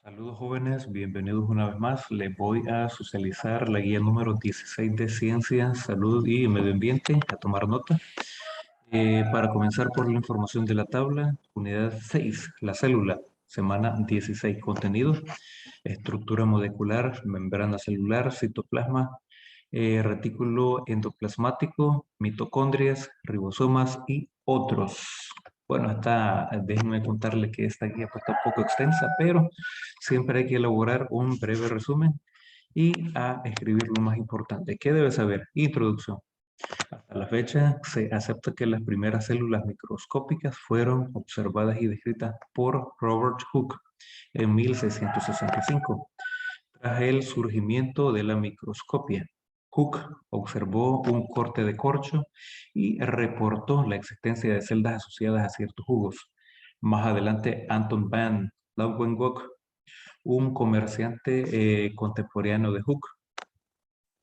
Saludos jóvenes, bienvenidos una vez más. Les voy a socializar la guía número 16 de Ciencia, Salud y Medio Ambiente, a tomar nota. Para comenzar por la información de la tabla, unidad 6, la célula, semana 16, contenidos, estructura molecular, membrana celular, citoplasma, retículo endoplasmático, mitocondrias, ribosomas y otros. Bueno, déjenme contarle que esta guía pues, está un poco extensa, pero siempre hay que elaborar un breve resumen y a escribir lo más importante. ¿Qué debe saber? Introducción. Hasta la fecha se acepta que las primeras células microscópicas fueron observadas y descritas por Robert Hooke en 1665. Tras el surgimiento de la microscopia, Hooke observó un corte de corcho y reportó la existencia de celdas asociadas a ciertos jugos. Más adelante, Anton van Leeuwenhoek, un comerciante contemporáneo de Hooke,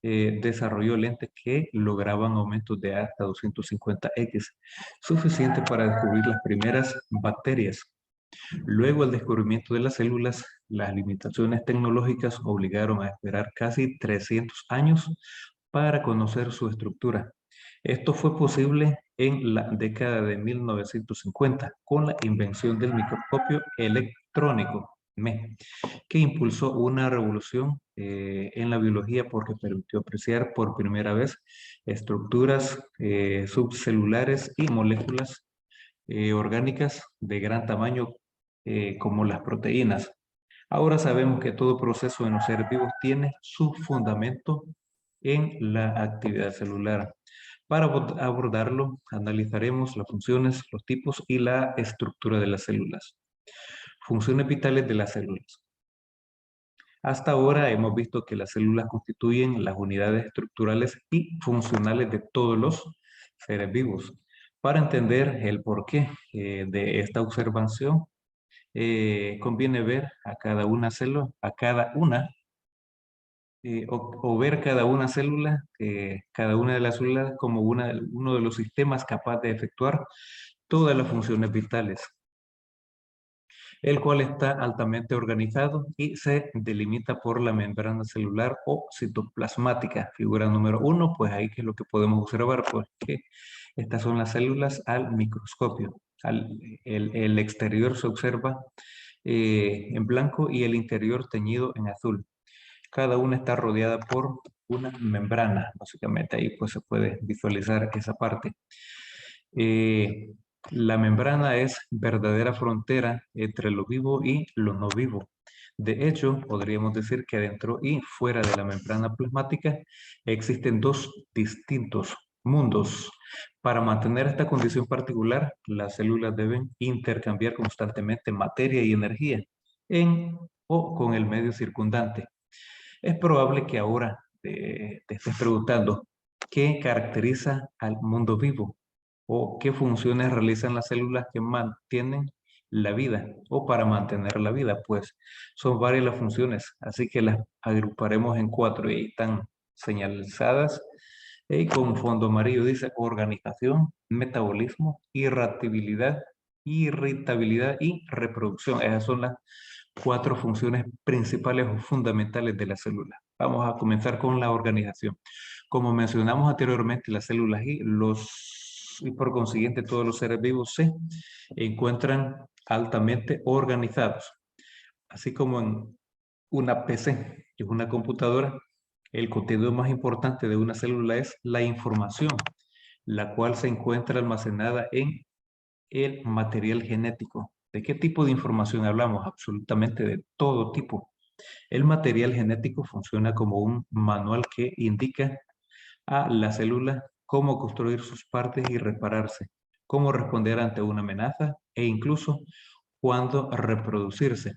desarrolló lentes que lograban aumentos de hasta 250x, suficiente para descubrir las primeras bacterias. Luego el descubrimiento de las células, las limitaciones tecnológicas obligaron a esperar casi 300 años para conocer su estructura. Esto fue posible en la década de 1950 con la invención del microscopio electrónico, que impulsó una revolución en la biología porque permitió apreciar por primera vez estructuras subcelulares y moléculas orgánicas de gran tamaño como las proteínas. Ahora sabemos que todo proceso en los seres vivos tiene su fundamento en la actividad celular. Para abordarlo, analizaremos las funciones, los tipos y la estructura de las células. Funciones vitales de las células. Hasta ahora hemos visto que las células constituyen las unidades estructurales y funcionales de todos los seres vivos. Para entender el porqué de esta observación, conviene ver a cada una célula, o ver cada una de las células como uno de los sistemas capaz de efectuar todas las funciones vitales, el cual está altamente organizado y se delimita por la membrana celular o citoplasmática. Figura número 1, pues ahí que es lo que podemos observar, pues que estas son las células al microscopio. El exterior se observa en blanco y el interior teñido en azul. Cada una está rodeada por una membrana, básicamente ahí pues se puede visualizar esa parte. Eh, la membrana es verdadera frontera entre lo vivo y lo no vivo. De hecho, podríamos decir que dentro y fuera de la membrana plasmática existen dos distintos mundos. Para mantener esta condición particular, las células deben intercambiar constantemente materia y energía en o con el medio circundante. Es probable que ahora te estés preguntando qué caracteriza al mundo vivo o qué funciones realizan las células que mantienen la vida o para mantener la vida. Pues son varias las funciones, así que las agruparemos en cuatro y ahí están señalizadas. Y con fondo amarillo dice organización, metabolismo, irritabilidad y reproducción. Esas son las cuatro funciones principales o fundamentales de la célula. Vamos a comenzar con la organización. Como mencionamos anteriormente, las células y por consiguiente todos los seres vivos se encuentran altamente organizados. Así como en una PC, que es una computadora, el contenido más importante de una célula es la información, la cual se encuentra almacenada en el material genético. ¿De qué tipo de información hablamos? Absolutamente de todo tipo. El material genético funciona como un manual que indica a la célula cómo construir sus partes y repararse, cómo responder ante una amenaza e incluso cuándo reproducirse.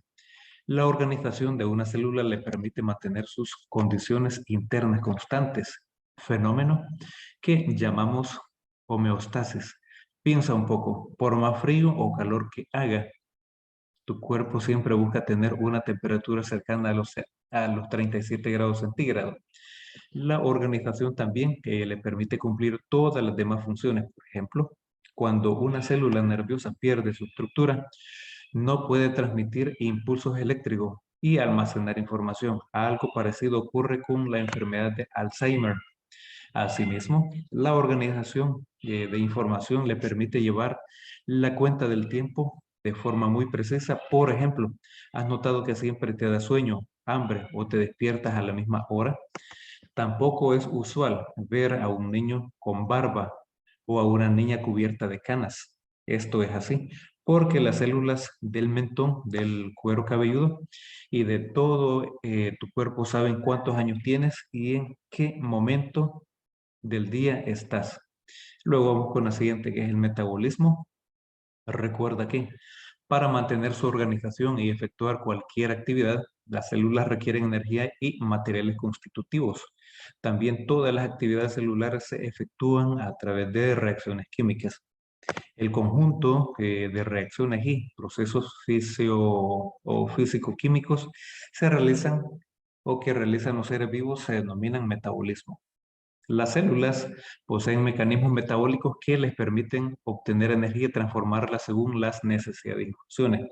La organización de una célula le permite mantener sus condiciones internas constantes, fenómeno que llamamos homeostasis. Piensa un poco, por más frío o calor que haga, tu cuerpo siempre busca tener una temperatura cercana a los 37 grados centígrados. La organización también que le permite cumplir todas las demás funciones. Por ejemplo, cuando una célula nerviosa pierde su estructura, no puede transmitir impulsos eléctricos y almacenar información. Algo parecido ocurre con la enfermedad de Alzheimer. Asimismo, la organización de información le permite llevar la cuenta del tiempo de forma muy precisa. Por ejemplo, ¿has notado que siempre te da sueño, hambre o te despiertas a la misma hora? Tampoco es usual ver a un niño con barba o a una niña cubierta de canas. Esto es así porque las células del mentón, del cuero cabelludo y de todo tu cuerpo saben cuántos años tienes y en qué momento del día estás. Luego vamos con la siguiente, que es el metabolismo. Recuerda que para mantener su organización y efectuar cualquier actividad, las células requieren energía y materiales constitutivos. También todas las actividades celulares se efectúan a través de reacciones químicas. El conjunto de reacciones y procesos o físico-químicos se realizan o que realizan los seres vivos se denominan metabolismo. Las células poseen mecanismos metabólicos que les permiten obtener energía y transformarla según las necesidades y funciones.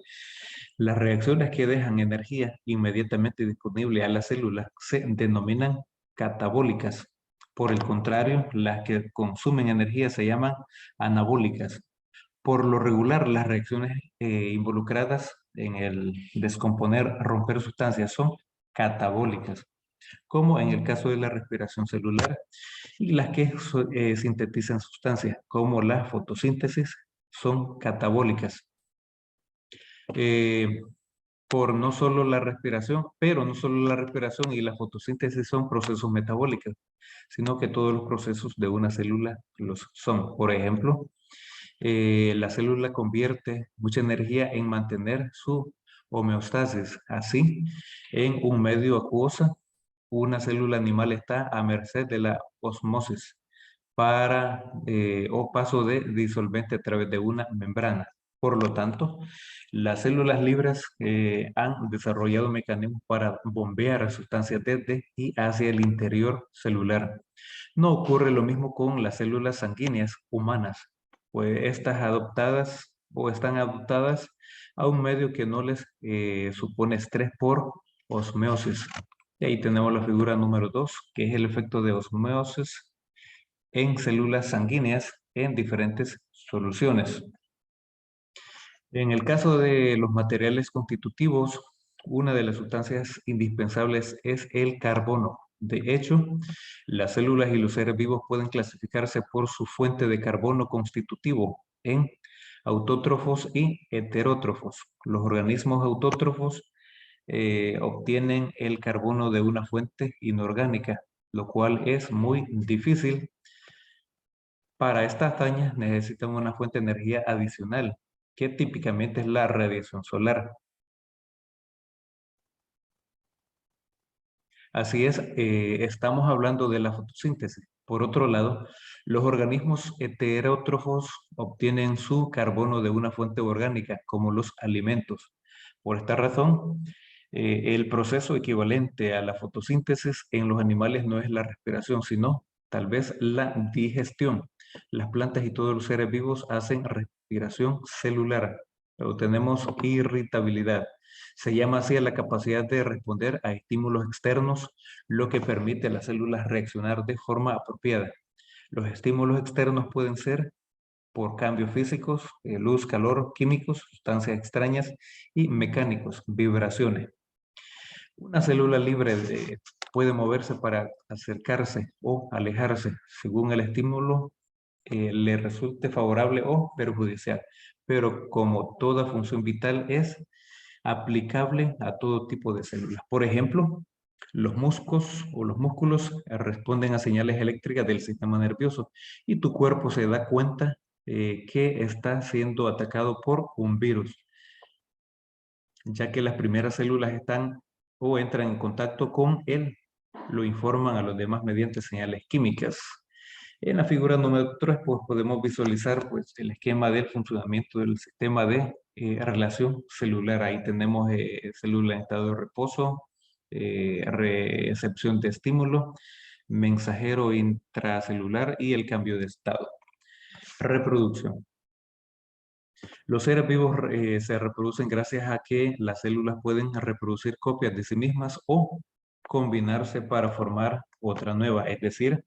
Las reacciones que dejan energía inmediatamente disponible a las células se denominan catabólicas. Por el contrario, las que consumen energía se llaman anabólicas. Por lo regular, las reacciones involucradas en el descomponer, romper sustancias son catabólicas, como en el caso de la respiración celular, y las que sintetizan sustancias, como la fotosíntesis, son catabólicas. Eh, por no solo la respiración, pero no solo la respiración y la fotosíntesis son procesos metabólicos, sino que todos los procesos de una célula los son. Por ejemplo, la célula convierte mucha energía en mantener su homeostasis. Así, en un medio acuoso, una célula animal está a merced de la osmosis o paso de disolvente a través de una membrana. Por lo tanto, las células libres han desarrollado mecanismos para bombear sustancias desde y hacia el interior celular. No ocurre lo mismo con las células sanguíneas humanas, pues estas adoptadas o están adaptadas a un medio que no les supone estrés por osmeosis. Y ahí tenemos la figura número 2, que es el efecto de osmeosis en células sanguíneas en diferentes soluciones. En el caso de los materiales constitutivos, una de las sustancias indispensables es el carbono. De hecho, las células y los seres vivos pueden clasificarse por su fuente de carbono constitutivo en autótrofos y heterótrofos. Los organismos autótrofos obtienen el carbono de una fuente inorgánica, lo cual es muy difícil. Para esta hazaña necesitan una fuente de energía adicional, que típicamente es la radiación solar. Así es, estamos hablando de la fotosíntesis. Por otro lado, los organismos heterótrofos obtienen su carbono de una fuente orgánica, como los alimentos. Por esta razón, el proceso equivalente a la fotosíntesis en los animales no es la respiración, sino tal vez la digestión. Las plantas y todos los seres vivos hacen respiración celular, pero tenemos irritabilidad. Se llama así a la capacidad de responder a estímulos externos, lo que permite a las células reaccionar de forma apropiada. Los estímulos externos pueden ser por cambios físicos, luz, calor, químicos, sustancias extrañas y mecánicos, vibraciones. Una célula puede moverse para acercarse o alejarse según el estímulo le resulte favorable o perjudicial. Pero como toda función vital es aplicable a todo tipo de células. Por ejemplo, los músculos responden a señales eléctricas del sistema nervioso y tu cuerpo se da cuenta que está siendo atacado por un virus, ya que las primeras células están o entran en contacto con él, lo informan a los demás mediante señales químicas. En la figura número 3 pues, podemos visualizar pues, el esquema del funcionamiento del sistema de relación celular. Ahí tenemos célula en estado de reposo, recepción de estímulo, mensajero intracelular y el cambio de estado. Reproducción. Los seres vivos se reproducen gracias a que las células pueden reproducir copias de sí mismas o combinarse para formar otra nueva. Es decir,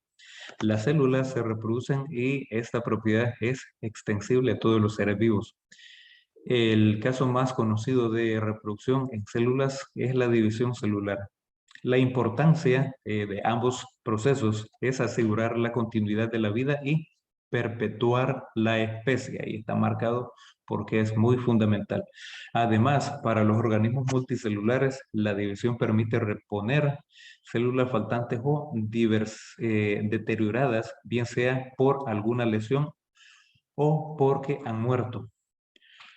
las células se reproducen y esta propiedad es extensible a todos los seres vivos. El caso más conocido de reproducción en células es la división celular. La importancia de ambos procesos es asegurar la continuidad de la vida y perpetuar la especie. Ahí está marcado porque es muy fundamental. Además, para los organismos multicelulares, la división permite reponer células faltantes o deterioradas, bien sea por alguna lesión o porque han muerto.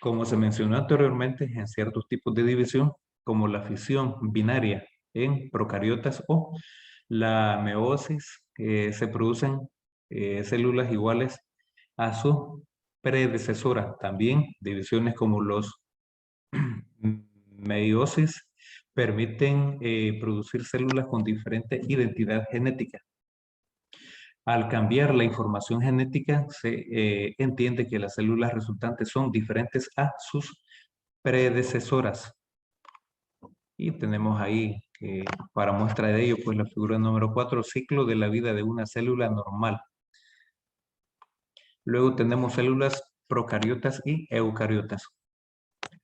Como se mencionó anteriormente, en ciertos tipos de división, como la fisión binaria en procariotas o la meiosis, se producen células iguales a su predecesora. También divisiones como los meiosis permiten producir células con diferente identidad genética. Al cambiar la información genética, se entiende que las células resultantes son diferentes a sus predecesoras. Y tenemos ahí, para muestra de ello, pues la figura número 4, ciclo de la vida de una célula normal. Luego tenemos células procariotas y eucariotas.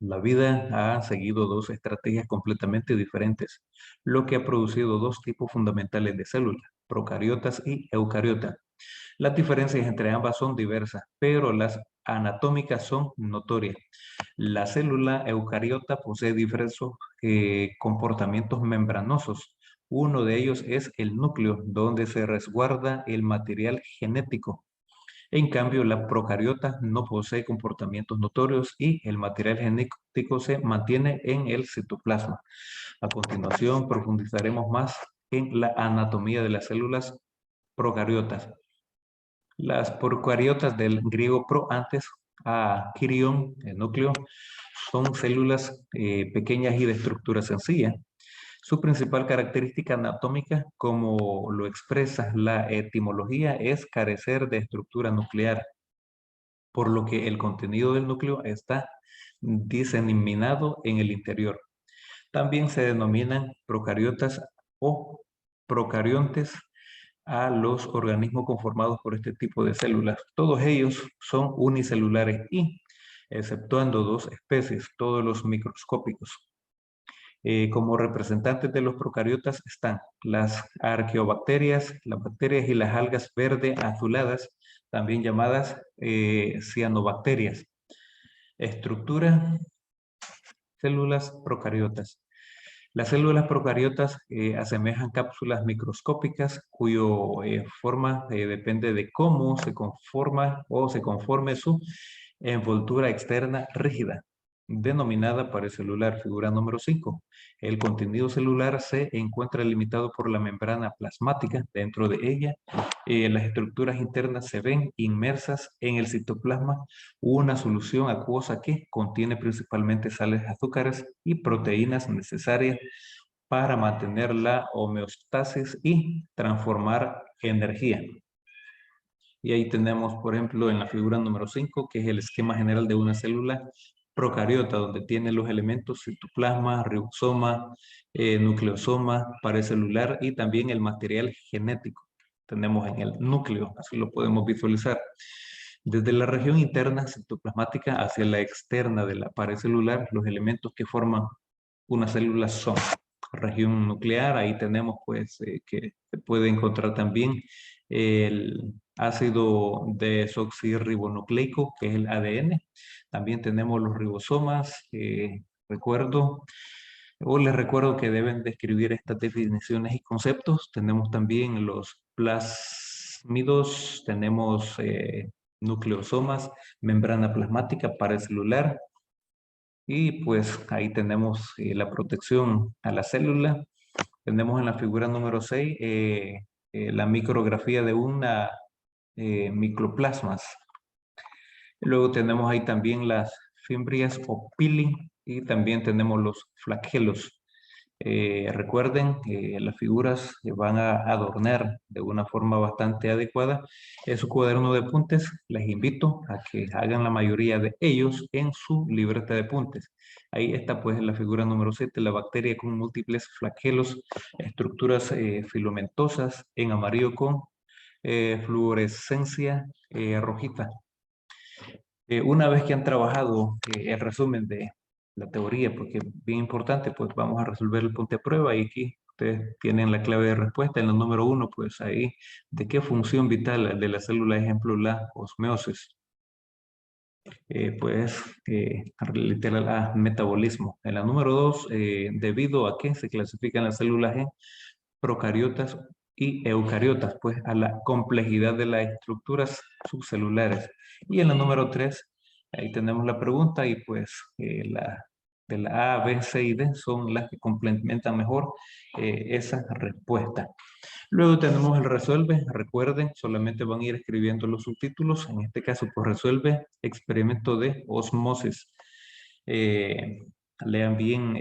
La vida ha seguido dos estrategias completamente diferentes, lo que ha producido dos tipos fundamentales de células, procariotas y eucariotas. Las diferencias entre ambas son diversas, pero las anatómicas son notorias. La célula eucariota posee diversos comportamientos membranosos. Uno de ellos es el núcleo, donde se resguarda el material genético. En cambio, la procariota no posee comportamientos notorios y el material genético se mantiene en el citoplasma. A continuación, profundizaremos más en la anatomía de las células procariotas. Las procariotas del griego pro antes a kirion, el núcleo, son células pequeñas y de estructura sencilla. Su principal característica anatómica, como lo expresa la etimología, es carecer de estructura nuclear, por lo que el contenido del núcleo está diseminado en el interior. También se denominan procariotas o procariontes a los organismos conformados por este tipo de células. Todos ellos son unicelulares y, exceptuando dos especies, todos los microscópicos. Como representantes de los procariotas están las arqueobacterias, las bacterias y las algas verde azuladas, también llamadas cianobacterias. Estructura, células procariotas. Las células procariotas asemejan cápsulas microscópicas cuyo forma depende de cómo se conforma o se conforme su envoltura externa rígida, denominada parecelular, figura número 5. El contenido celular se encuentra limitado por la membrana plasmática. Dentro de ella, las estructuras internas se ven inmersas en el citoplasma, una solución acuosa que contiene principalmente sales, azúcares y proteínas necesarias para mantener la homeostasis y transformar energía. Y ahí tenemos, por ejemplo, en la figura número 5, que es el esquema general de una célula procariota, donde tiene los elementos citoplasma, ribosoma, nucleosoma, pared celular y también el material genético. Tenemos en el núcleo, así lo podemos visualizar. Desde la región interna citoplasmática hacia la externa de la pared celular, los elementos que forman una célula son región nuclear, ahí tenemos pues que se puede encontrar también el ácido desoxirribonucleico, que es el ADN. También tenemos los ribosomas, les recuerdo que deben describir estas definiciones y conceptos. Tenemos también los plásmidos, tenemos nucleosomas, membrana plasmática, pared celular, y pues ahí tenemos la protección a la célula. Tenemos en la figura número 6 la micrografía de una microplasmas. Luego tenemos ahí también las fimbrias o peeling y también tenemos los flagelos. Recuerden que las figuras van a adornar de una forma bastante adecuada su cuaderno de apuntes. Les invito a que hagan la mayoría de ellos en su libreta de apuntes. Ahí está pues la figura número 7, la bacteria con múltiples flagelos, estructuras filamentosas en amarillo con fluorescencia rojiza. Una vez que han trabajado el resumen de la teoría, porque es bien importante, pues vamos a resolver el punto de prueba y aquí ustedes tienen la clave de respuesta. En la número 1, pues ahí, ¿de qué función vital de la célula, ejemplo, la osmeosis? Pues literal A, metabolismo. En la número 2, debido a qué se clasifican las células en procariotas y eucariotas, pues a la complejidad de las estructuras subcelulares. Y en la número 3, ahí tenemos la pregunta y pues de la A, B, C y D son las que complementan mejor esa respuesta. Luego tenemos el resuelve. Recuerden, solamente van a ir escribiendo los subtítulos. En este caso, pues resuelve experimento de osmosis. Lean bien,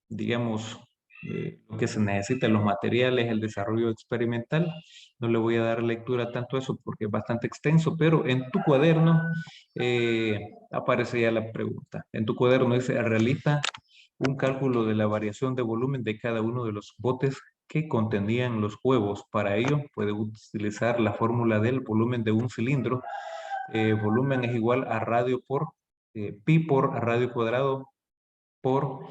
digamos, lo que se necesita, los materiales, el desarrollo experimental. No le voy a dar lectura tanto a eso porque es bastante extenso, pero en tu cuaderno aparece ya la pregunta. En tu cuaderno dice, realiza un cálculo de la variación de volumen de cada uno de los botes que contenían los huevos. Para ello, puede utilizar la fórmula del volumen de un cilindro. Volumen es igual a radio por pi por radio cuadrado por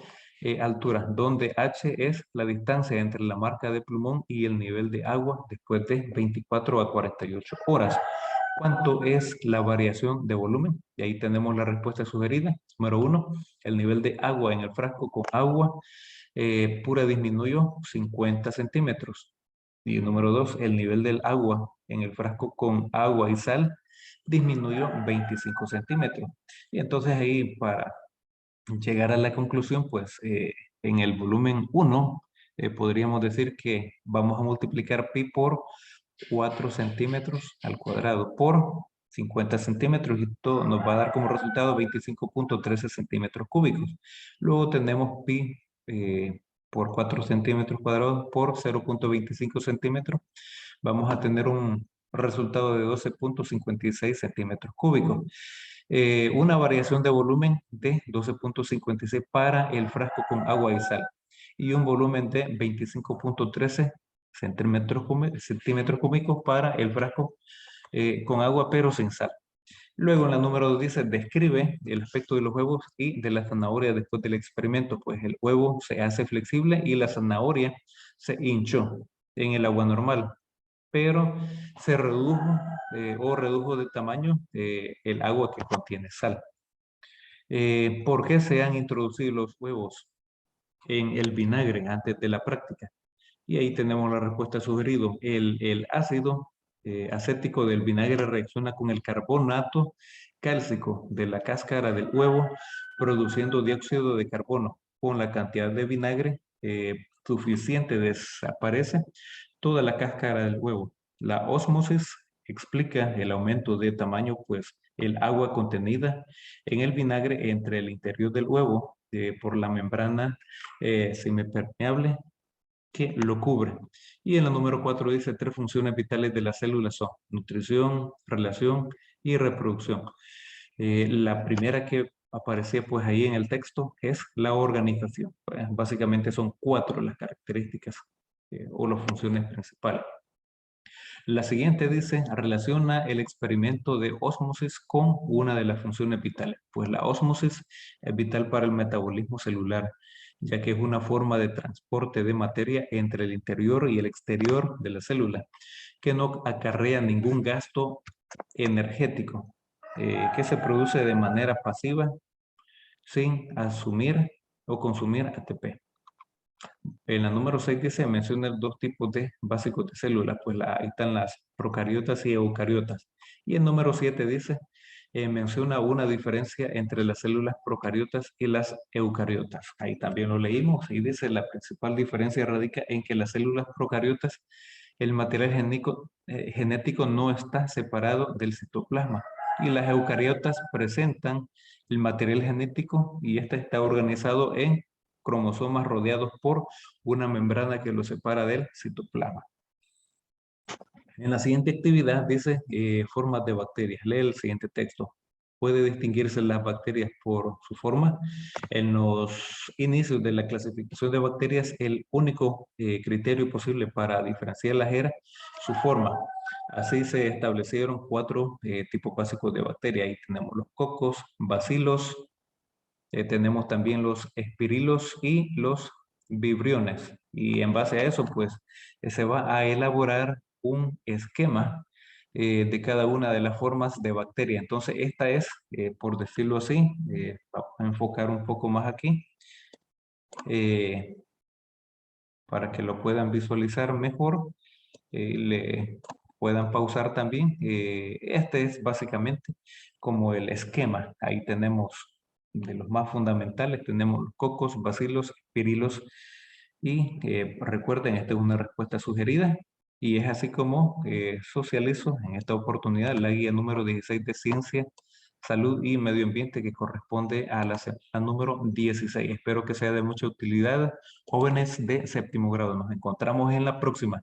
altura, donde h es la distancia entre la marca de plumón y el nivel de agua después de 24 a 48 horas. ¿Cuánto es la variación de volumen? Y ahí tenemos la respuesta sugerida. Número 1, el nivel de agua en el frasco con agua pura disminuyó 50 centímetros. Y número 2, el nivel del agua en el frasco con agua y sal disminuyó 25 centímetros. Y entonces ahí para llegar a la conclusión, pues en el volumen 1 podríamos decir que vamos a multiplicar pi por 4 centímetros al cuadrado por 50 centímetros y todo nos va a dar como resultado 25.13 centímetros cúbicos. Luego tenemos pi por 4 centímetros cuadrados por 0.25 centímetros. Vamos a tener un resultado de 12.56 centímetros cúbicos. Una variación de volumen de 12.56 para el frasco con agua y sal y un volumen de 25.13 centímetros cúbicos para el frasco con agua pero sin sal. Luego en la número 2 dice, describe el aspecto de los huevos y de la zanahoria después del experimento. Pues el huevo se hace flexible y la zanahoria se hinchó en el agua normal, pero se redujo o redujo de tamaño el agua que contiene sal. ¿Por qué se han introducido los huevos en el vinagre antes de la práctica? Y ahí tenemos la respuesta sugerida. El ácido acético del vinagre reacciona con el carbonato cálcico de la cáscara del huevo, produciendo dióxido de carbono. Con la cantidad de vinagre suficiente desaparece toda la cáscara del huevo. La ósmosis explica el aumento de tamaño, pues el agua contenida en el vinagre entre el interior del huevo por la membrana semipermeable que lo cubre. Y en la número 4 dice 3 funciones vitales de las células son nutrición, relación y reproducción. La primera que aparecía pues ahí en el texto es la organización. Pues, básicamente son 4 las características o las funciones principales. La siguiente dice, relaciona el experimento de ósmosis con una de las funciones vitales. Pues la ósmosis es vital para el metabolismo celular, ya que es una forma de transporte de materia entre el interior y el exterior de la célula, que no acarrea ningún gasto energético, que se produce de manera pasiva sin asumir o consumir ATP. En la número 6 dice, menciona dos tipos de básicos de células, pues ahí están las procariotas y eucariotas. Y el número 7 dice, menciona una diferencia entre las células procariotas y las eucariotas. Ahí también lo leímos y dice, la principal diferencia radica en que las células procariotas, el material genético no está separado del citoplasma y las eucariotas presentan el material genético y este está organizado en cromosomas rodeados por una membrana que los separa del citoplasma. En la siguiente actividad dice formas de bacterias. Lee el siguiente texto. ¿Puede distinguirse las bacterias por su forma? En los inicios de la clasificación de bacterias, el único criterio posible para diferenciarlas era su forma. Así se establecieron 4 tipos básicos de bacterias. Ahí tenemos los cocos, bacilos, tenemos también los espirilos y los vibriones. Y en base a eso, pues, se va a elaborar un esquema de cada una de las formas de bacteria. Entonces, esta es, por decirlo así, vamos a enfocar un poco más aquí, eh, para que lo puedan visualizar mejor, le puedan pausar también. Este es básicamente como el esquema. Ahí tenemos de los más fundamentales, tenemos los cocos, bacilos, pirilos y recuerden, esta es una respuesta sugerida y es así como socializo en esta oportunidad la guía número 16 de Ciencia, Salud y Medio Ambiente que corresponde a la número 16. Espero que sea de mucha utilidad, jóvenes de séptimo grado. Nos encontramos en la próxima.